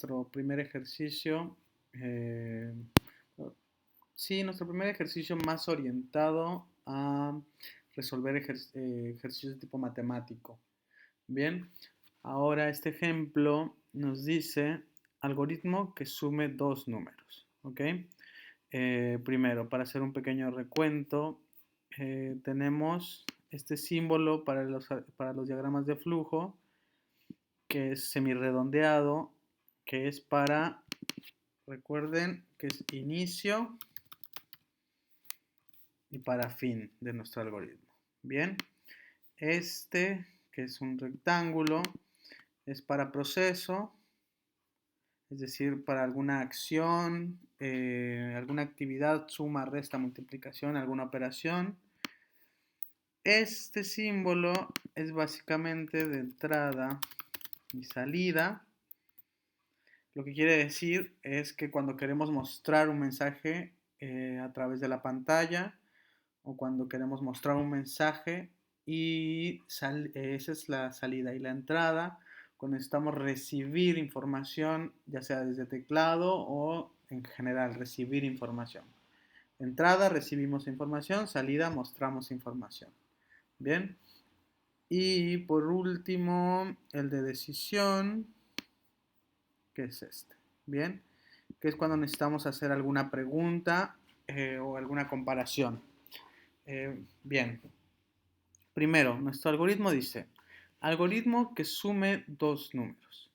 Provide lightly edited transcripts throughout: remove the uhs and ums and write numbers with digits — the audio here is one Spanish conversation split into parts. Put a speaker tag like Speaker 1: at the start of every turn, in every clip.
Speaker 1: nuestro primer ejercicio. eh, sí, nuestro primer ejercicio más orientado a resolver ejercicios de tipo matemático. Bien, ahora este ejemplo nos dice algoritmo que sume dos números. ¿Ok? Primero, para hacer un pequeño recuento, tenemos este símbolo para los diagramas de flujo, que es semirredondeado, que es para, recuerden, que es inicio y para fin de nuestro algoritmo. Bien, este, que es un rectángulo, es para proceso, es decir, para alguna acción, alguna actividad, suma, resta, multiplicación, alguna operación. Este símbolo es básicamente de entrada y salida. Lo que quiere decir es que cuando queremos mostrar un mensaje a través de la pantalla o cuando queremos mostrar un mensaje y esa es la salida y la entrada, cuando necesitamos recibir información, ya sea desde teclado o en general recibir información. Entrada, recibimos información, salida, mostramos información. Bien. Y por último, el de decisión, que es este. Bien. Que es cuando necesitamos hacer alguna pregunta o alguna comparación. Bien. Primero, nuestro algoritmo dice, algoritmo que sume dos números.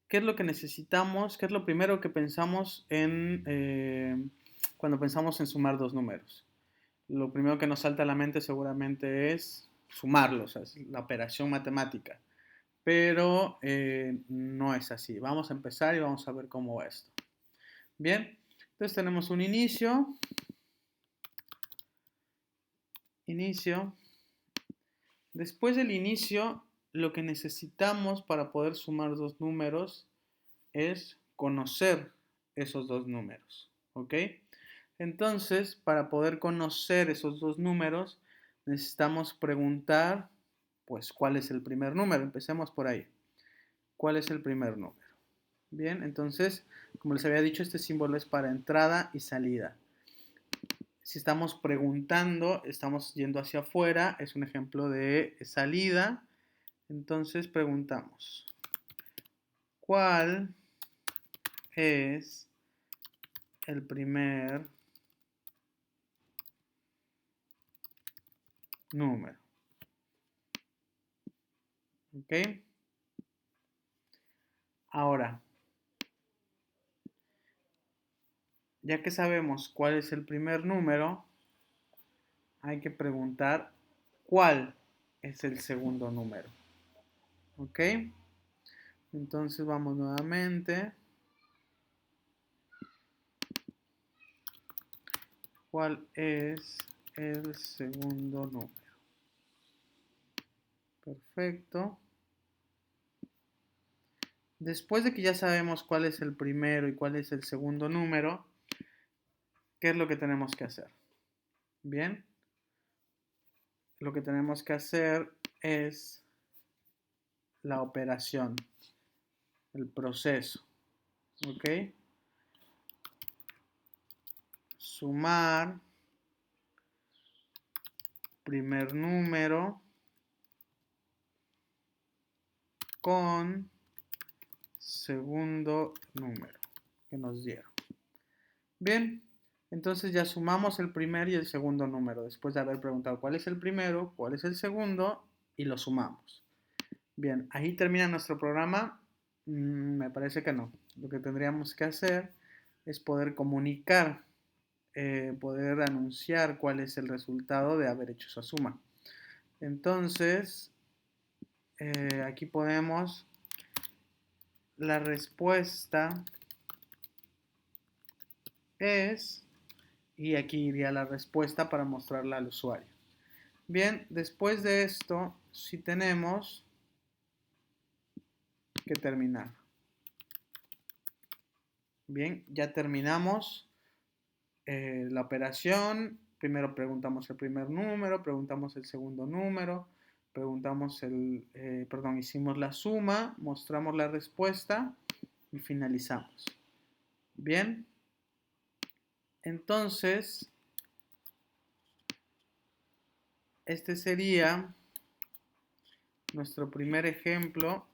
Speaker 1: ¿Qué es lo que necesitamos? ¿Qué es lo primero que pensamos cuando pensamos en sumar dos números? Lo primero que nos salta a la mente seguramente es sumarlos, es la operación matemática. Pero no es así. Vamos a empezar y vamos a ver cómo va esto. Bien, entonces tenemos un inicio. Inicio. Después del inicio, lo que necesitamos para poder sumar dos números es conocer esos dos números. ¿Ok? Entonces, para poder conocer esos dos números, necesitamos preguntar, pues, ¿cuál es el primer número? Empecemos por ahí. ¿Cuál es el primer número? Bien, entonces, como les había dicho, este símbolo es para entrada y salida. Si estamos preguntando, estamos yendo hacia afuera, es un ejemplo de salida. Entonces preguntamos, ¿cuál es el primer número? ¿Ok? Ahora, ya que sabemos cuál es el primer número, hay que preguntar cuál es el segundo número. ¿Ok? Entonces vamos nuevamente. ¿Cuál es el segundo número? Perfecto. Después de que ya sabemos cuál es el primero y cuál es el segundo número, ¿qué es lo que tenemos que hacer? Bien, lo que tenemos que hacer es la operación, el proceso. ¿Ok? Sumar primer número con segundo número que nos dieron. Bien, entonces ya sumamos el primer y el segundo número, después de haber preguntado cuál es el primero, cuál es el segundo, y lo sumamos. Bien, ahí termina nuestro programa. Me parece que no. Lo que tendríamos que hacer es poder comunicar, poder anunciar cuál es el resultado de haber hecho esa suma. Entonces, aquí ponemos la respuesta es, y aquí iría la respuesta para mostrarla al usuario. Bien, después de esto, si tenemos que terminar. Bien, ya terminamos la operación. Primero preguntamos el primer número, preguntamos el segundo número, hicimos la suma, mostramos la respuesta y finalizamos. Bien, entonces este sería nuestro primer ejemplo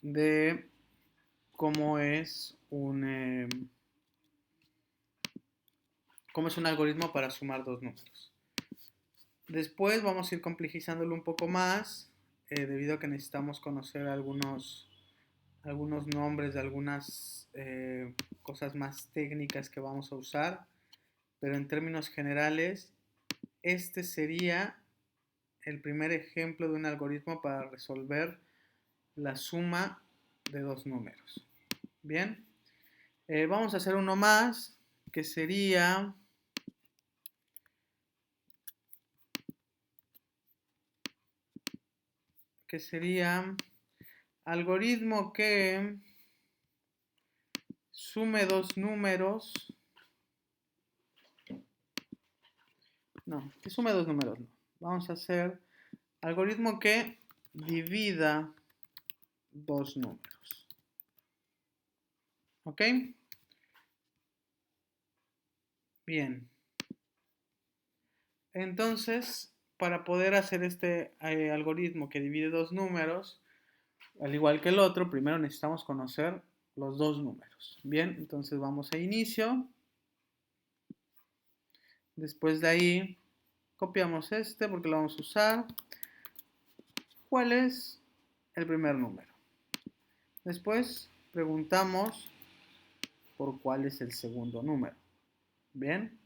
Speaker 1: de cómo es un algoritmo para sumar dos números. Después vamos a ir complejizándolo un poco más, debido a que necesitamos conocer algunos nombres de algunas cosas más técnicas que vamos a usar, pero en términos generales, este sería el primer ejemplo de un algoritmo para resolver la suma de dos números. Bien, vamos a hacer uno más, que sería algoritmo que sume dos números. No, que sume dos números no. Vamos a hacer algoritmo que divida dos números. ¿Ok? Bien. Entonces, para poder hacer este algoritmo que divide dos números, al igual que el otro, primero necesitamos conocer los dos números. Bien, entonces vamos a inicio. Después de ahí, copiamos este porque lo vamos a usar. ¿Cuál es el primer número? Después preguntamos por cuál es el segundo número. Bien.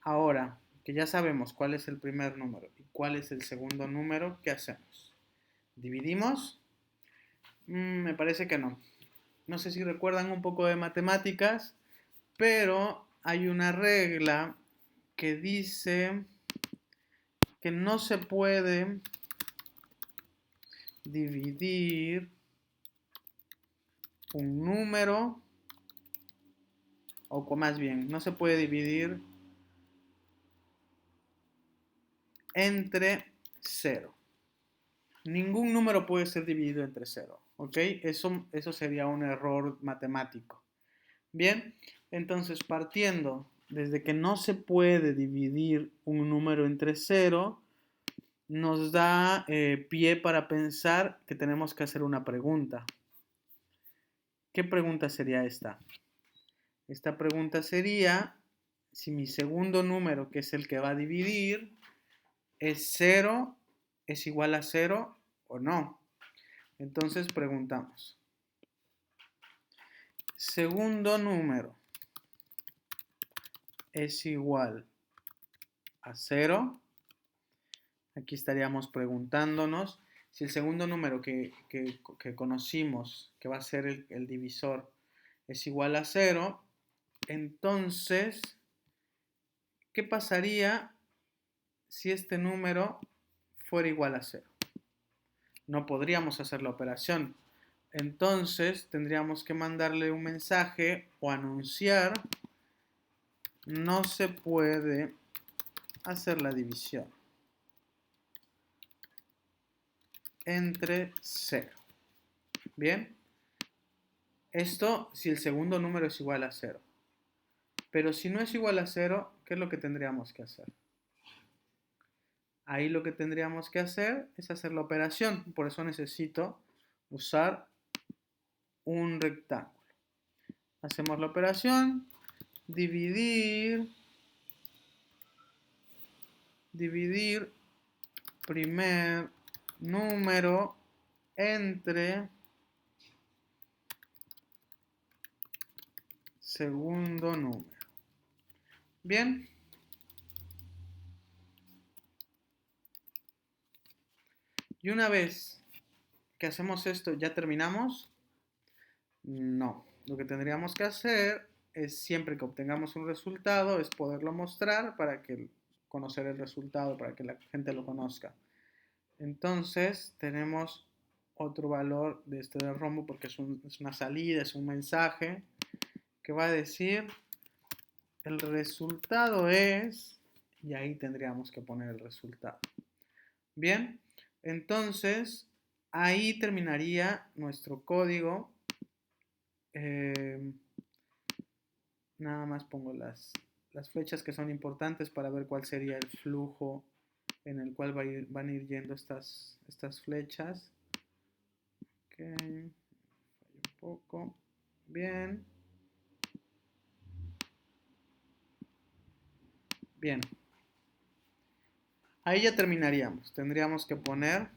Speaker 1: Ahora que ya sabemos cuál es el primer número y cuál es el segundo número, ¿qué hacemos? ¿Dividimos? Me parece que no. No sé si recuerdan un poco de matemáticas, pero hay una regla que dice que no se puede dividir un número, o más bien, no se puede dividir entre 0. Ningún número puede ser dividido entre 0, ¿ok? Eso sería un error matemático. Bien, entonces partiendo desde que no se puede dividir un número entre 0, nos da pie para pensar que tenemos que hacer una pregunta. ¿Qué pregunta sería esta? Esta pregunta sería si mi segundo número, que es el que va a dividir, es 0, es igual a 0 o no. Entonces preguntamos. Segundo número es igual a 0. Aquí estaríamos preguntándonos si el segundo número que conocimos, que va a ser el divisor, es igual a 0. Entonces, ¿qué pasaría si este número fuera igual a 0? No podríamos hacer la operación. Entonces, tendríamos que mandarle un mensaje o anunciar: no se puede hacer la división entre 0. Bien, esto si el segundo número es igual a 0. Pero si no es igual a 0, ¿qué es lo que tendríamos que hacer? Ahí lo que tendríamos que hacer es hacer la operación. Por eso necesito usar un rectángulo. Hacemos la operación. Dividir primer número entre segundo número. Bien. Y una vez que hacemos esto, ¿ya terminamos? No. Lo que tendríamos que hacer es, siempre que obtengamos un resultado, es poderlo mostrar para que conocer el resultado, para que la gente lo conozca. Entonces tenemos otro valor de este del rombo porque es una salida, es un mensaje que va a decir el resultado es, y ahí tendríamos que poner el resultado. Bien, entonces ahí terminaría nuestro código. Eh, Nada más pongo las flechas que son importantes para ver cuál sería el flujo en el cual van a ir yendo estas flechas. Ok, fallo un poco. Bien, bien. Ahí ya terminaríamos. Tendríamos que poner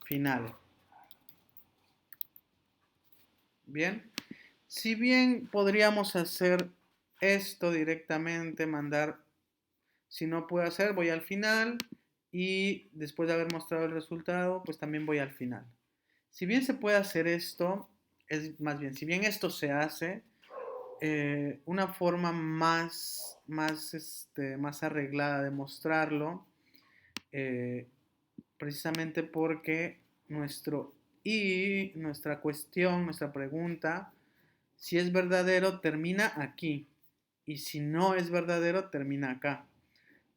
Speaker 1: final. Bien. Si bien podríamos hacer esto directamente, mandar, si no puedo hacer, voy al final y después de haber mostrado el resultado, pues también voy al final. Si bien se puede hacer esto, es más bien, si bien esto se hace, una forma más arreglada de mostrarlo, eh, precisamente porque nuestra cuestión, nuestra pregunta, si es verdadero, termina aquí. Y si no es verdadero, termina acá.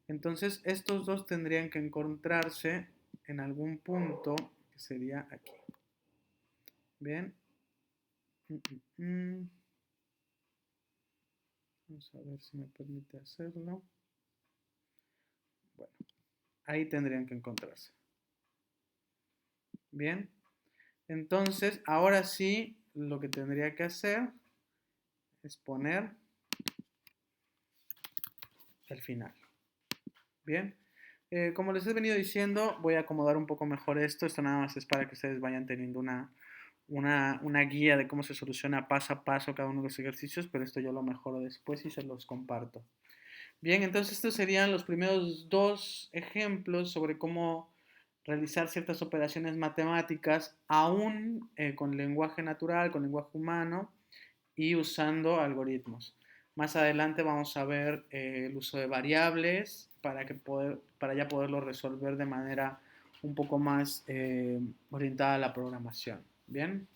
Speaker 1: Entonces, estos dos tendrían que encontrarse en algún punto que sería aquí. Bien. Vamos a ver si me permite hacerlo. Bueno, ahí tendrían que encontrarse. Bien. Entonces, ahora sí, lo que tendría que hacer es poner el final. Bien. Como les he venido diciendo, voy a acomodar un poco mejor esto. Esto nada más es para que ustedes vayan teniendo una guía de cómo se soluciona paso a paso cada uno de los ejercicios, pero esto yo lo mejoro después y se los comparto. Bien, entonces estos serían los primeros dos ejemplos sobre cómo realizar ciertas operaciones matemáticas aún con lenguaje natural, con lenguaje humano y usando algoritmos. Más adelante vamos a ver el uso de variables para ya poderlo resolver de manera un poco más orientada a la programación. Bien.